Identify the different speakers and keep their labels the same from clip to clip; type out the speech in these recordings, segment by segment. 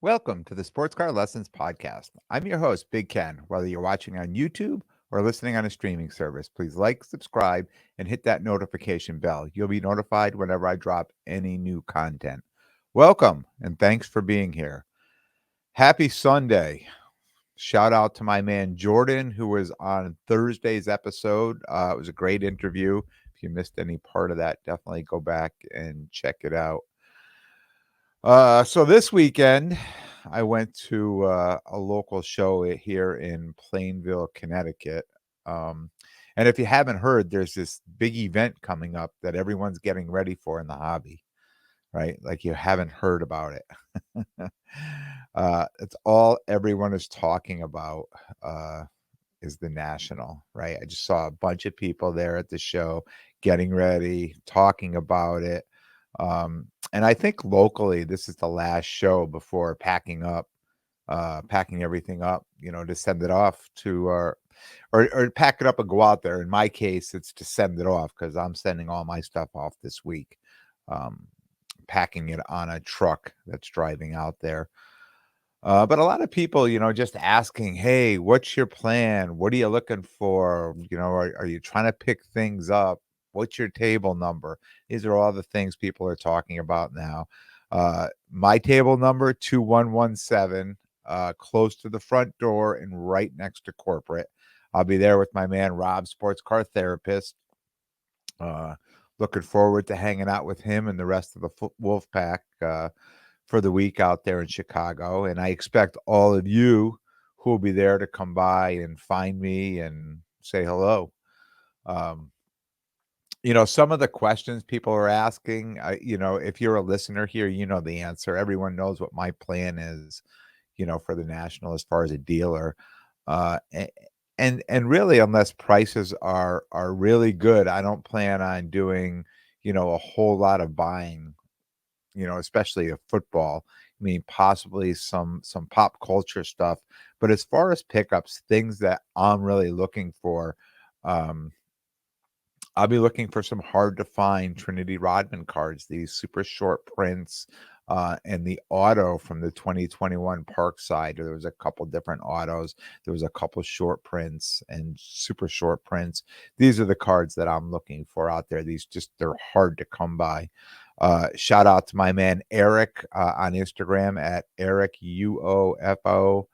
Speaker 1: Welcome to the Sports Car Lessons Podcast. I'm your host, Big Ken. Whether you're watching on YouTube or listening on a streaming service, please like, subscribe, and hit that notification bell. You'll be notified whenever I drop any new content. Welcome, and thanks for being here. Happy Sunday. Shout out to my man Jordan, who was on Thursday's episode. It was a great interview. If you missed any part of that, definitely go back and check it out. So this weekend, I went to a local show here in Plainville, Connecticut. Um, and if you haven't heard, there's this big event coming up that everyone's getting ready for in the hobby, right? Like you haven't heard about it. It's all everyone is talking about is the national, right? I just saw a bunch of people there at the show getting ready, talking about it. And I think locally, this is the last show before packing everything up, to send it off to or pack it up and go out there. In my case, it's to send it off because I'm sending all my stuff off this week, um, packing it on a truck that's driving out there. But a lot of people, just asking, hey, what's your plan? What are you looking for? Are you trying to pick things up? What's your table number? These are all the things people are talking about now. My table number, 2117, close to the front door and right next to corporate. I'll be there with my man, Rob, sports car therapist. Looking forward to hanging out with him and the rest of the Wolf Pack for the week out there in Chicago. And I expect all of you who will be there to come by and find me and say hello. Um, some of the questions people are asking, if you're a listener here, you know the answer. Everyone knows what my plan is, for the national as far as a dealer. Uh, a- and really, unless prices are really good, I don't plan on doing, a whole lot of buying, especially a football. I mean, possibly some pop culture stuff. But as far as pickups, things that I'm really looking for, um, I'll be looking for some hard to find Trinity Rodman cards, these super short prints, and the auto from the 2021 Parkside. There was a couple different autos. There was a couple short prints and super short prints. These are the cards that I'm looking for out there. They're hard to come by. Shout out to my man Eric on Instagram at Eric UOFO,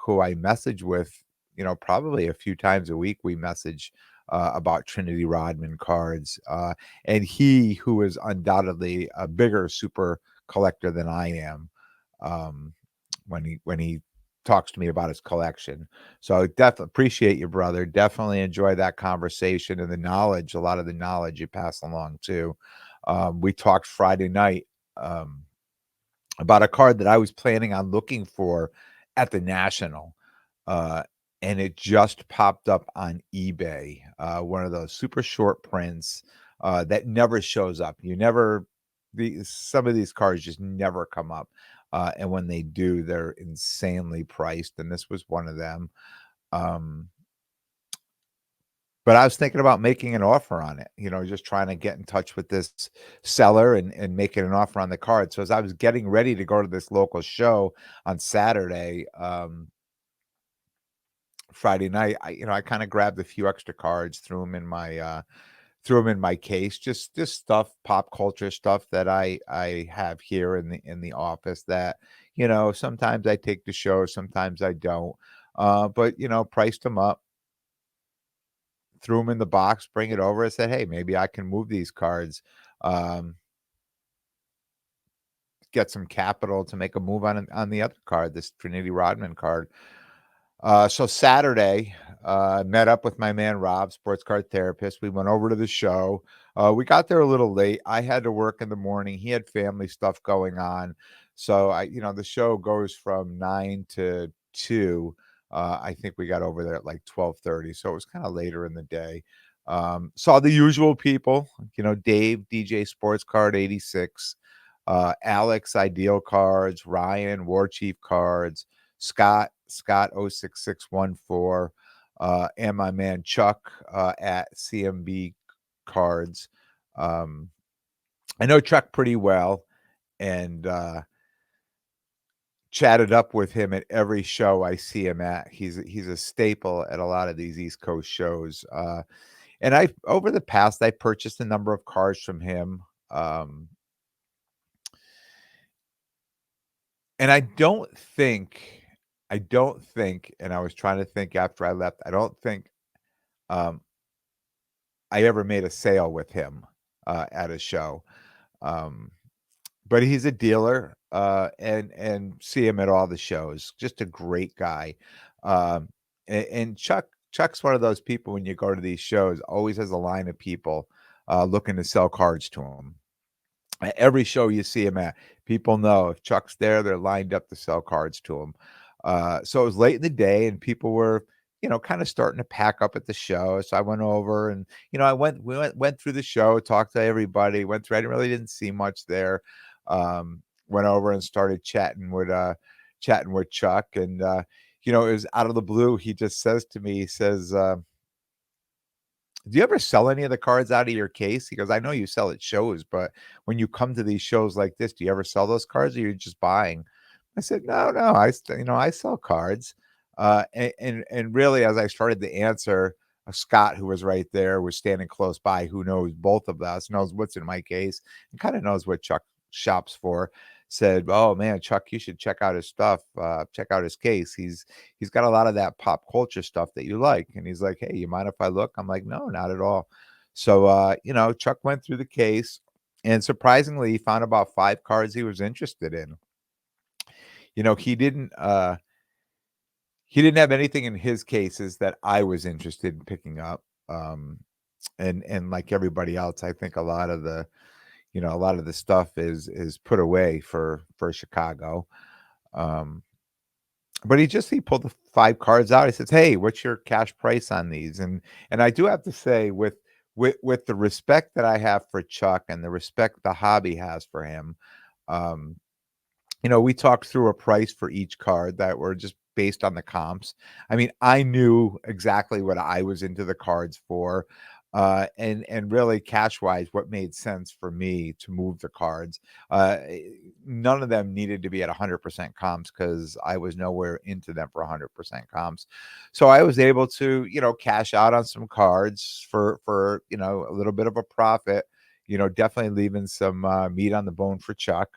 Speaker 1: who I message with, probably a few times a week. We message about Trinity Rodman cards. And he, who is undoubtedly a bigger super collector than I am, um, when he talks to me about his collection. So I definitely appreciate you, brother. Definitely enjoy that conversation and a lot of the knowledge you pass along too. We talked Friday night about a card that I was planning on looking for at the National. Uh, and it just popped up on eBay. One of those super short prints that never shows up. Some of these cards just never come up. And when they do, they're insanely priced. And this was one of them. Um, but I was thinking about making an offer on it, just trying to get in touch with this seller and making an offer on the card. So as I was getting ready to go to this local show on Saturday, Friday night, I kind of grabbed a few extra cards, threw them in my case, just stuff, pop culture stuff that I have here in the office that, sometimes I take to show, sometimes I don't. But priced them up, threw them in the box, bring it over. I said, hey, maybe I can move these cards, um, get some capital to make a move on the other card, this Trinity Rodman card. So Saturday, met up with my man Rob, sports card therapist. We went over to the show. We got there a little late. I had to work in the morning. He had family stuff going on. So the show goes from 9 to 2. I think we got over there at like 12:30. So it was kind of later in the day. Saw the usual people, Dave, DJ Sports Card 86, Alex, Ideal Cards, Ryan, War Chief Cards, Scott 06614, and my man Chuck at CMB Cards. I know Chuck pretty well, and chatted up with him at every show I see him at. He's a staple at a lot of these East Coast shows, and I over the past, I purchased a number of cards from him, and I don't think, and I was trying to think after I left, I don't think, um, I ever made a sale with him, at a show, um but he's a dealer, and see him at all the shows. Just a great guy. And Chuck's one of those people when you go to these shows, always has a line of people, looking to sell cards to him. At every show you see him at, people know if Chuck's there, they're lined up to sell cards to him. So it was late in the day and people were, kind of starting to pack up at the show. So I went over and, we went through the show, talked to everybody, went through, I didn't see much there. Went over and started chatting with Chuck. And, it was out of the blue. He just says to me, he says, do you ever sell any of the cards out of your case? He goes, I know you sell at shows, but when you come to these shows like this, do you ever sell those cards or you're just buying? I said, no, no, I sell cards. And really, as I started to answer, Scott, who was right there, was standing close by, who knows both of us, knows what's in my case, and kind of knows what Chuck shops for. Said, oh man, Chuck, you should check out his stuff. Check out his case. He's got a lot of that pop culture stuff that you like. And he's like, hey, you mind if I look? I'm like, no, not at all. So, Chuck went through the case and surprisingly, he found about 5 cards he was interested in. You know, he didn't have anything in his cases that I was interested in picking up. And like everybody else, I think a lot of the stuff is put away for Chicago. Um, But he pulled the 5 cards out. He says, "Hey, what's your cash price on these?" And I do have to say with the respect that I have for Chuck and the respect the hobby has for him, um, we talked through a price for each card that were just based on the comps. I mean, I knew exactly what I was into the cards for, and really cash wise, what made sense for me to move the cards. None of them needed to be at 100% comps because I was nowhere into them for 100% comps. So I was able to, cash out on some cards for a little bit of a profit. Definitely leaving some meat on the bone for Chuck,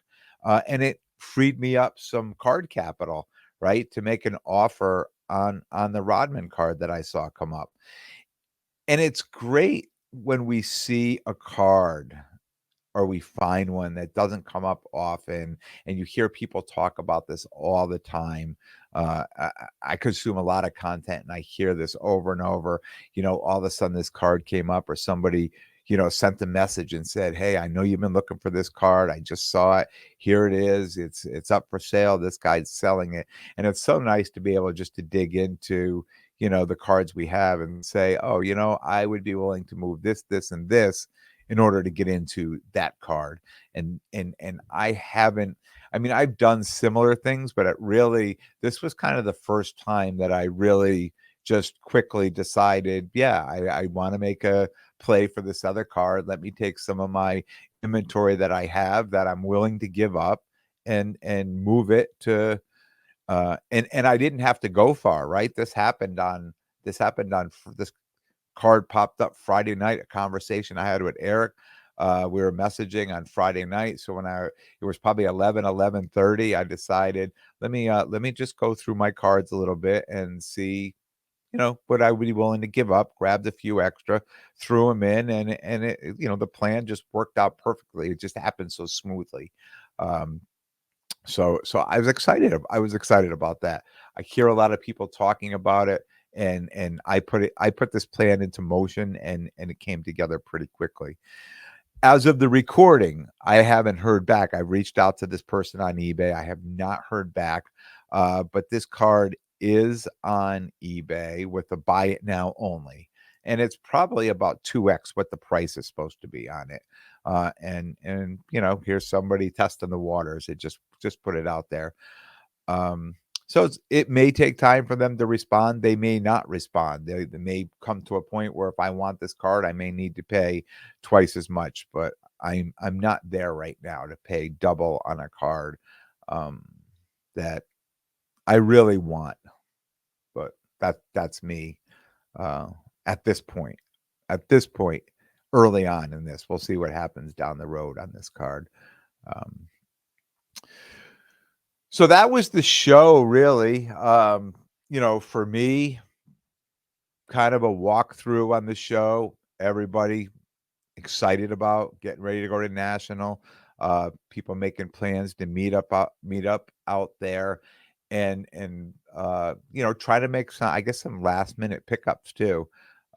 Speaker 1: and it freed me up some card capital, right, to make an offer on the Rodman card that I saw come up. And it's great when we see a card or we find one that doesn't come up often, and you hear people talk about this all the time. I consume a lot of content, and I hear this over and over. All of a sudden, this card came up, or somebody, sent a message and said, "Hey, I know you've been looking for this card. I just saw it. Here it is. It's up for sale. This guy's selling it." And it's so nice to be able just to dig into, the cards we have and say, "Oh, I would be willing to move this, this, and this." In order to get into that card. And I haven't, I mean, I've done similar things, but this was kind of the first time that I really just quickly decided, yeah, I want to make a play for this other card. Let me take some of my inventory that I have that I'm willing to give up and move it to and I didn't have to go far, right? This card popped up Friday night, a conversation I had with Eric. We were messaging on Friday night. So it was probably 11:30, I decided, let me just go through my cards a little bit and see, what I would be willing to give up, grabbed a few extra, threw them in, and the plan just worked out perfectly. It just happened so smoothly. Um, so I was excited about that. I hear a lot of people talking about it, and I put this plan into motion, and it came together pretty quickly. As of the recording, I haven't heard back. I reached out to this person on eBay. I have not heard back. But this card is on eBay with a buy it now only. And it's probably about 2x what the price is supposed to be on it. And here's somebody testing the waters. It just put it out there. So it may take time for them to respond. They may not respond. They may come to a point where if I want this card, I may need to pay twice as much. But I'm not there right now to pay double on a card um, that I really want, but that's me, uh, at this point. At this point, early on in this, we'll see what happens down the road on this card. Um, so that was the show, really. For me, kind of a walkthrough on the show. Everybody excited about getting ready to go to national. People making plans to meet up out there, and try to make some, I guess, some last minute pickups too.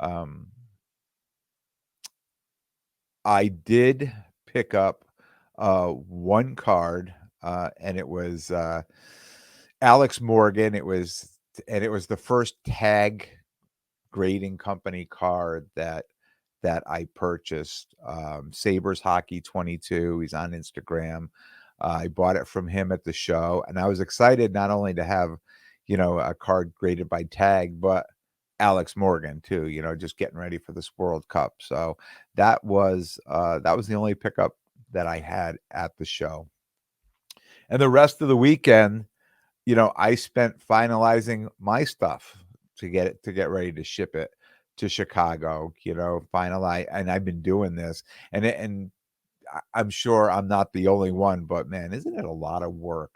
Speaker 1: Um, I did pick up one card, and it was Alex Morgan. It was the first tag grading company card that I purchased. Sabres Hockey 22. He's on Instagram. I bought it from him at the show, and I was excited not only to have, a card graded by tag, but Alex Morgan too. Just getting ready for this World Cup. So that was the only pickup that I had at the show, and the rest of the weekend, I spent finalizing my stuff to get ready to ship it to Chicago, finalize, and I've been doing this, I'm sure I'm not the only one, but man, isn't it a lot of work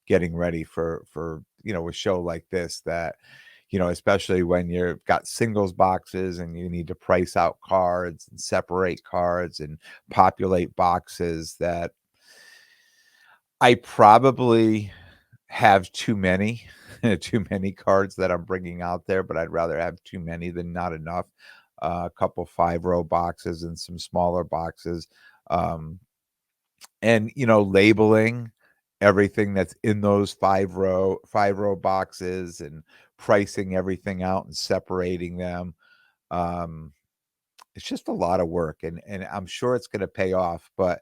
Speaker 1: getting ready for a show like this that, especially when you've got singles boxes and you need to price out cards and separate cards and populate boxes, that I probably have too many too many cards that I'm bringing out there, but I'd rather have too many than not enough. A couple 5-row boxes and some smaller boxes, and labeling everything that's in those 5-row boxes and pricing everything out and separating them. Um, it's just a lot of work, and I'm sure it's going to pay off, but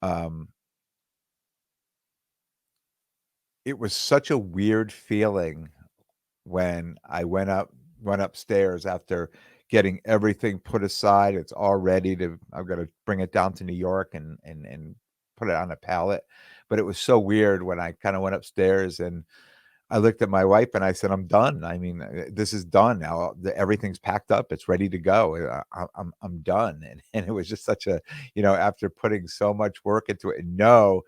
Speaker 1: um, it was such a weird feeling when I went upstairs after getting everything put aside. It's all ready to I've got to bring it down to New York and put it on a pallet. But it was so weird when I kind of went upstairs and I looked at my wife and I said, "I'm done. I mean, this is done now. Everything's packed up. It's ready to go. I'm done." And it was just such a, after putting so much work into it, and no,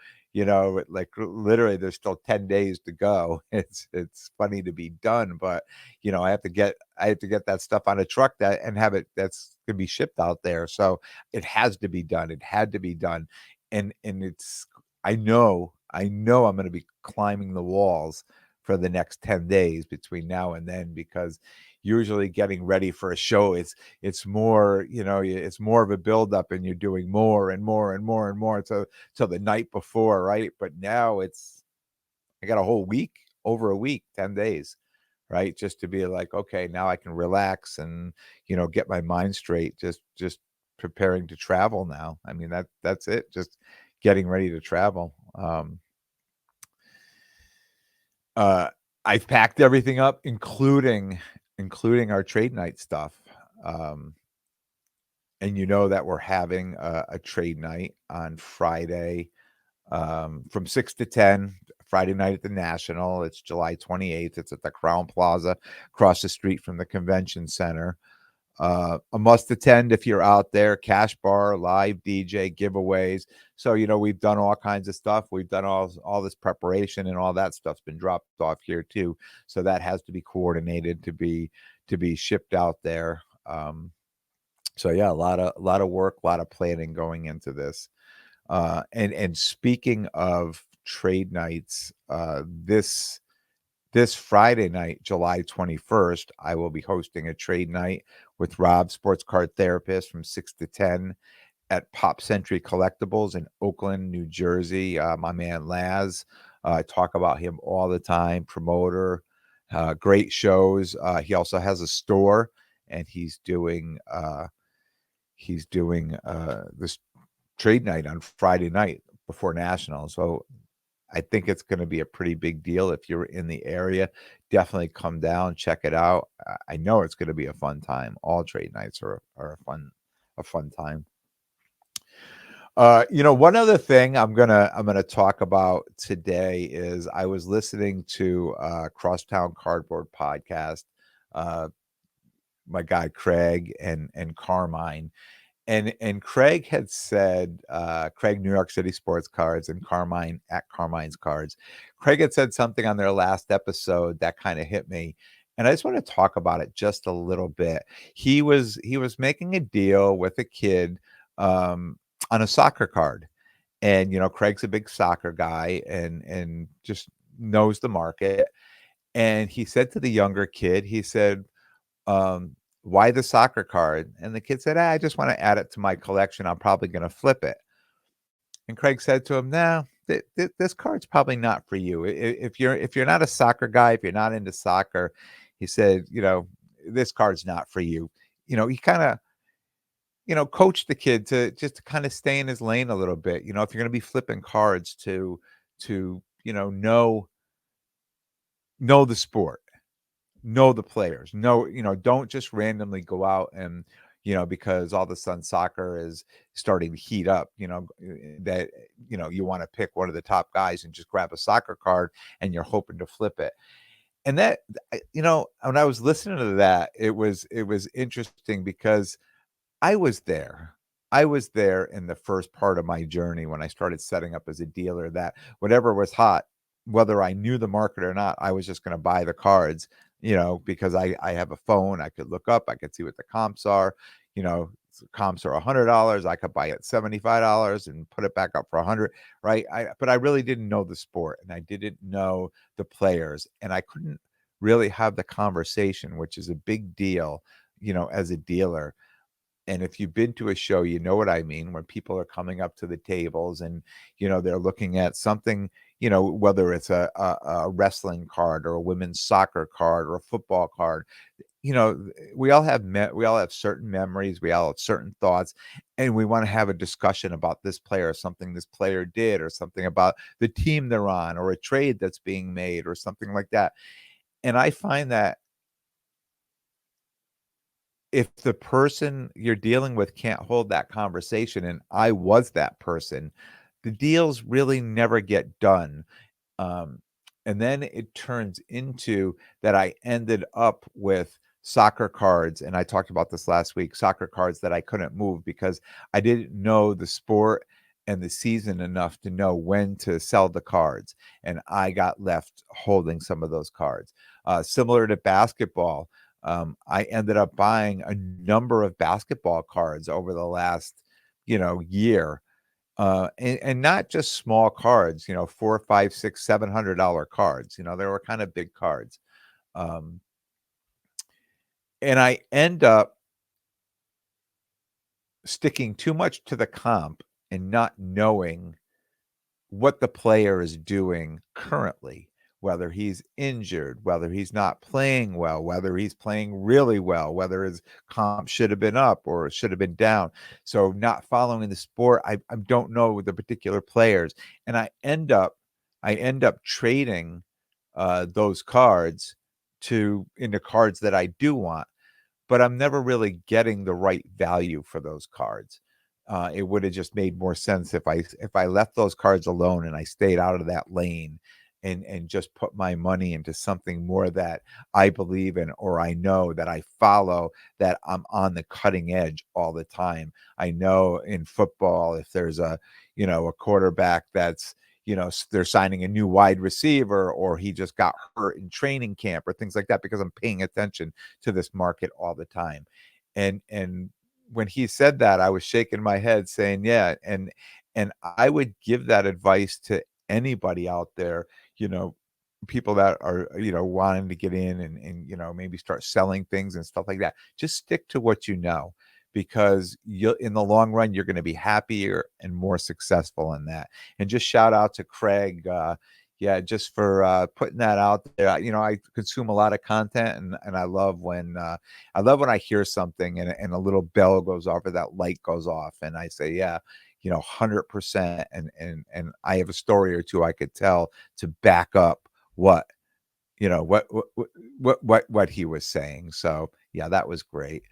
Speaker 1: like literally, there's still 10 days to go. It's funny to be done, but I have to get that stuff on a truck and have it that's gonna be shipped out there. So it has to be done. It had to be done, and it's. I know I'm going to be climbing the walls for the next 10 days between now and then, because usually getting ready for a show, it's more, it's more of a buildup, and you're doing more and more and more and more till the night before, right? But now I got a whole week, over a week, 10 days, right? Just to be like, okay, now I can relax and, get my mind straight, just preparing to travel now. I mean, that's it, just getting ready to travel. Uh, I've packed everything up, including our trade night stuff. Um, and that we're having a trade night on Friday, from 6 to 10, Friday night at the National. It's July 28th. It's at the Crown Plaza across the street from the convention center. A must attend if you're out there. Cash bar, live DJ, giveaways. So we've done all kinds of stuff. We've done all this preparation, and all that stuff's been dropped off here too. So that has to be coordinated to be shipped out there. So yeah, a lot of work, a lot of planning going into this. And speaking of trade nights, this Friday night, July 21st, I will be hosting a trade night with Rob, sports card therapist, from 6 to 10 at Pop Century Collectibles in Oakland, New Jersey. My man Laz, I talk about him all the time, promoter, great shows. He also has a store, and he's doing this trade night on Friday night before National. So I think it's going to be a pretty big deal. If you're in the area, definitely come down, check it out. I know it's going to be a fun time. All trade nights are a fun time. One other thing I'm gonna talk about today is I was listening to Crosstown Cardboard podcast, uh, my guy Craig and Carmine, and Craig had said, Craig, New York City Sports Cards, and Carmine at Carmine's Cards. Craig had said something on their last episode that kind of hit me, and I just want to talk about it just a little bit. He was making a deal with a kid on a soccer card, and Craig's a big soccer guy and just knows the market. And he said to the younger kid, he said, um, "Why the soccer card?" And the kid said, "I just want to add it to my collection. I'm probably going to flip it." And Craig said to him, "No, this card's probably not for you. If you're not a soccer guy, if you're not into soccer," he said, "this card's not for you." He kind of coached the kid to just to kind of stay in his lane a little bit. If you're going to be flipping cards, to know the sport, know the players, don't just randomly go out and because all of a sudden soccer is starting to heat up, that you want to pick one of the top guys and just grab a soccer card and you're hoping to flip it. And that when I was listening to that, it was interesting because I was there. I was there in the first part of my journey when I started setting up as a dealer, that whatever was hot, whether I knew the market or not, I was just gonna buy the cards, because I have a phone, I could look up, I could see what the comps are, comps are $100, I could buy it $75 and put it back up for 100, right? But I really didn't know the sport, and I didn't know the players, and I couldn't really have the conversation, which is a big deal, as a dealer. And if you've been to a show, you know what I mean, when people are coming up to the tables and, they're looking at something, whether it's a wrestling card or a women's soccer card or a football card, we all have certain memories, we all have certain thoughts, and we want to have a discussion about this player, or something this player did, or something about the team they're on, or a trade that's being made, or something like that. And I find that if the person you're dealing with can't hold that conversation, and I was that person, the deals really never get done. Um, and then it turns into that I ended up with soccer cards, and I talked about this last week, soccer cards that I couldn't move because I didn't know the sport and the season enough to know when to sell the cards, and I got left holding some of those cards. Similar to basketball, I ended up buying a number of basketball cards over the last, year, and not just small cards, four, five, six, $700 cards. They were kind of big cards. Um, and I end up sticking too much to the comp and not knowing what the player is doing currently, whether he's injured, whether he's not playing well, whether he's playing really well, whether his comp should have been up or should have been down. So not following the sport, I don't know the particular players, and I end up trading those cards to into cards that I do want, but I'm never really getting the right value for those cards. It would have just made more sense if I left those cards alone and I stayed out of that lane and just put my money into something more that I believe in, or I know that I follow, that I'm on the cutting edge all the time. I know in football, if there's a quarterback that's they're signing a new wide receiver, or he just got hurt in training camp, or things like that, because I'm paying attention to this market all the time. And when he said that, I was shaking my head saying, "Yeah." And I would give that advice to anybody out there, you know, people that are, wanting to get in and maybe start selling things and stuff like that. Just stick to what you know, because you'll in the long run, you're going to be happier and more successful in that. And just shout out to Craig, yeah, just for putting that out there. I consume a lot of content, and I love when I hear something and a little bell goes off, or that light goes off, and I say, yeah, 100%. And I have a story or two I could tell to back up what what he was saying. So yeah, that was great.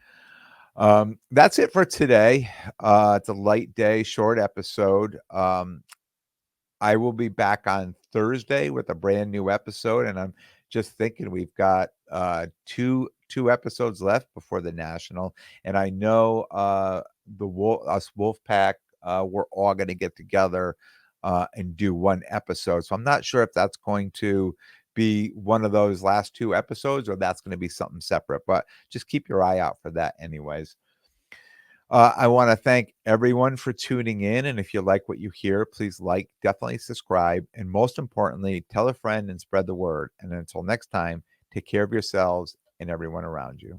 Speaker 1: That's it for today. It's a light day, short episode. I will be back on Thursday with a brand new episode, and I'm just thinking we've got two episodes left before the national, and I know us Wolfpack, we're all going to get together and do one episode. So I'm not sure if that's going to be one of those last two episodes or that's going to be something separate, but just keep your eye out for that, anyways. I want to thank everyone for tuning in. And if you like what you hear, please like, definitely subscribe. And most importantly, tell a friend and spread the word. And until next time, take care of yourselves and everyone around you.